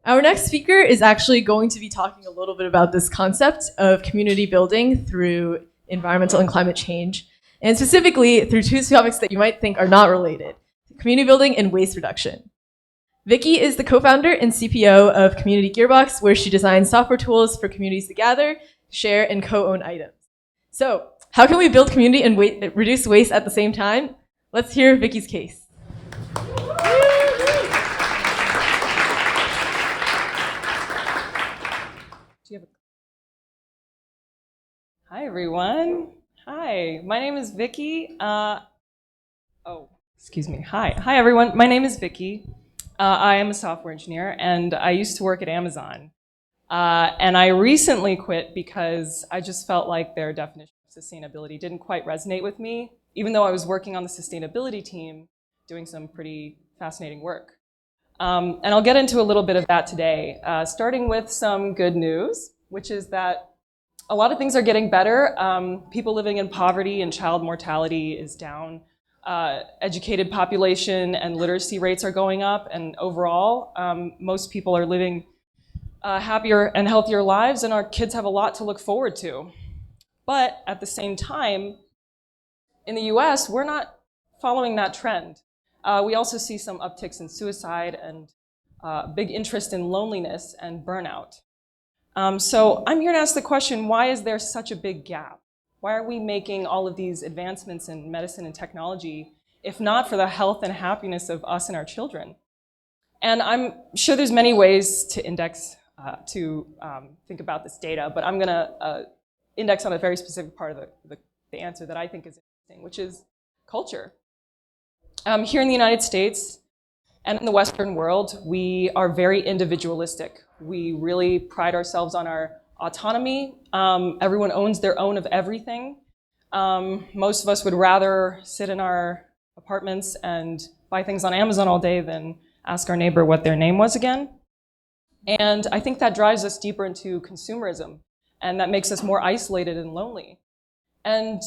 Our next speaker is actually going to be talking a little bit about this concept of community building through environmental and climate change, and specifically through two topics that you might think are not related: community building and waste reduction. Vicki is the co-founder and CPO of Community Gearbox, where she designs software tools for communities to gather, share, and co-own items. So, how can we build community and reduce waste at the same time? Let's hear Vicki's case. Hi, everyone. Hi, my name is Vicki. Excuse me. Hi, everyone. My name is Vicki. I am a software engineer, and I used to work at Amazon. And I recently quit because I just felt like their definition of sustainability didn't quite resonate with me, even though I was working on the sustainability team doing some pretty fascinating work. And I'll get into a little bit of that today, starting with some good news, which is that a lot of things are getting better. People living in poverty and child mortality is down. Educated population and literacy rates are going up, and overall, most people are living happier and healthier lives, and our kids have a lot to look forward to. But at the same time, in the US, we're not following that trend. We also see some upticks in suicide and big interest in loneliness and burnout. So I'm here to ask the question, why is there such a big gap? Why are we making all of these advancements in medicine and technology, if not for the health and happiness of us and our children? And I'm sure there's many ways to index, think about this data, but I'm gonna index on a very specific part of the answer that I think is interesting, which is culture. Here in the United States and in the Western world, we are very individualistic. We really pride ourselves on our autonomy. Everyone owns their own of everything. Most of us would rather sit in our apartments and buy things on Amazon all day than ask our neighbor what their name was again. And I think that drives us deeper into consumerism, and that makes us more isolated and lonely. And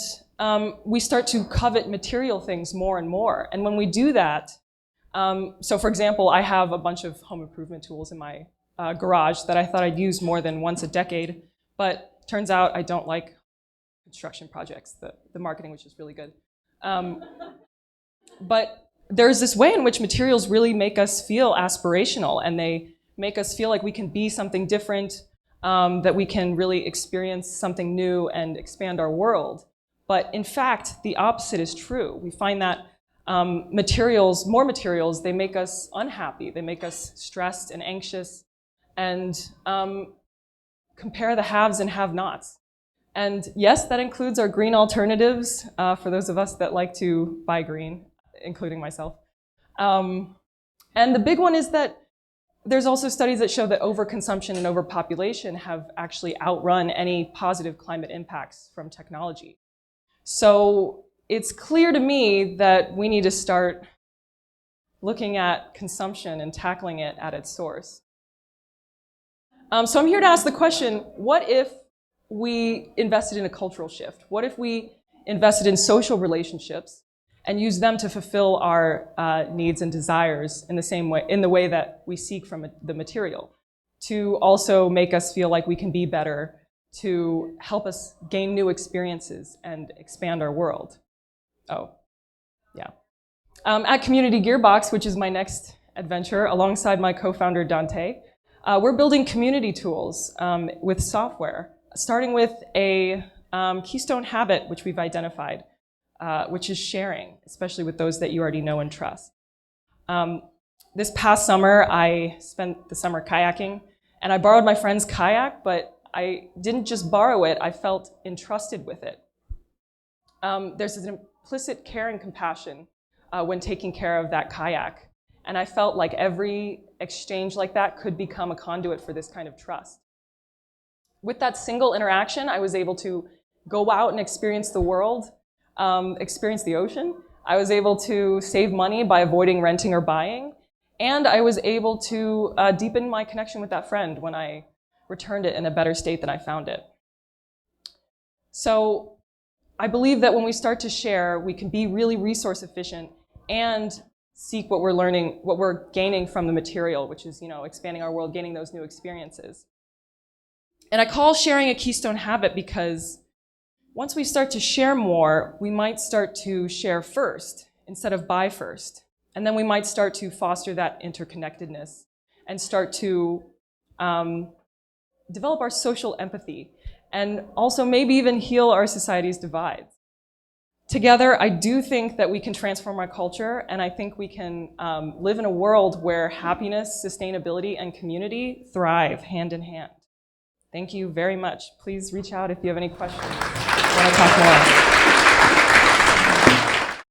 we start to covet material things more and more. And when we do that, so for example, I have a bunch of home improvement tools in my garage that I thought I'd use more than once a decade, but turns out I don't like construction projects, the marketing, which is really good. But there's this way in which materials really make us feel aspirational, and they make us feel like we can be something different, that we can really experience something new and expand our world. But in fact, the opposite is true. We find that more materials, they make us unhappy, they make us stressed and anxious, and compare the haves and have-nots. And yes, that includes our green alternatives, for those of us that like to buy green, including myself. And the big one is that there's also studies that show that overconsumption and overpopulation have actually outrun any positive climate impacts from technology. So it's clear to me that we need to start looking at consumption and tackling it at its source. So I'm here to ask the question, what if we invested in a cultural shift? What if we invested in social relationships and used them to fulfill our needs and desires in the same way, in the way that we seek from the material, to also make us feel like we can be better, to help us gain new experiences and expand our world? At Community Gearbox, which is my next adventure, alongside my co-founder Dante, we're building community tools with software, starting with a keystone habit which we've identified, which is sharing, especially with those that you already know and trust. This past summer, I spent the summer kayaking, and I borrowed my friend's kayak, but I didn't just borrow it, I felt entrusted with it. There's an implicit care and compassion when taking care of that kayak. And I felt like every exchange like that could become a conduit for this kind of trust. With that single interaction, I was able to go out and experience the world, experience the ocean. I was able to save money by avoiding renting or buying. And I was able to deepen my connection with that friend when I returned it in a better state than I found it. So I believe that when we start to share, we can be really resource efficient and seek what we're learning, what we're gaining from the material, which is, expanding our world, gaining those new experiences. And I call sharing a keystone habit because once we start to share more, we might start to share first instead of buy first. And then we might start to foster that interconnectedness and start to develop our social empathy and also maybe even heal our society's divides. Together, I do think that we can transform our culture, and I think we can live in a world where happiness, sustainability, and community thrive hand in hand. Thank you very much. Please reach out if you have any questions. I want to talk more.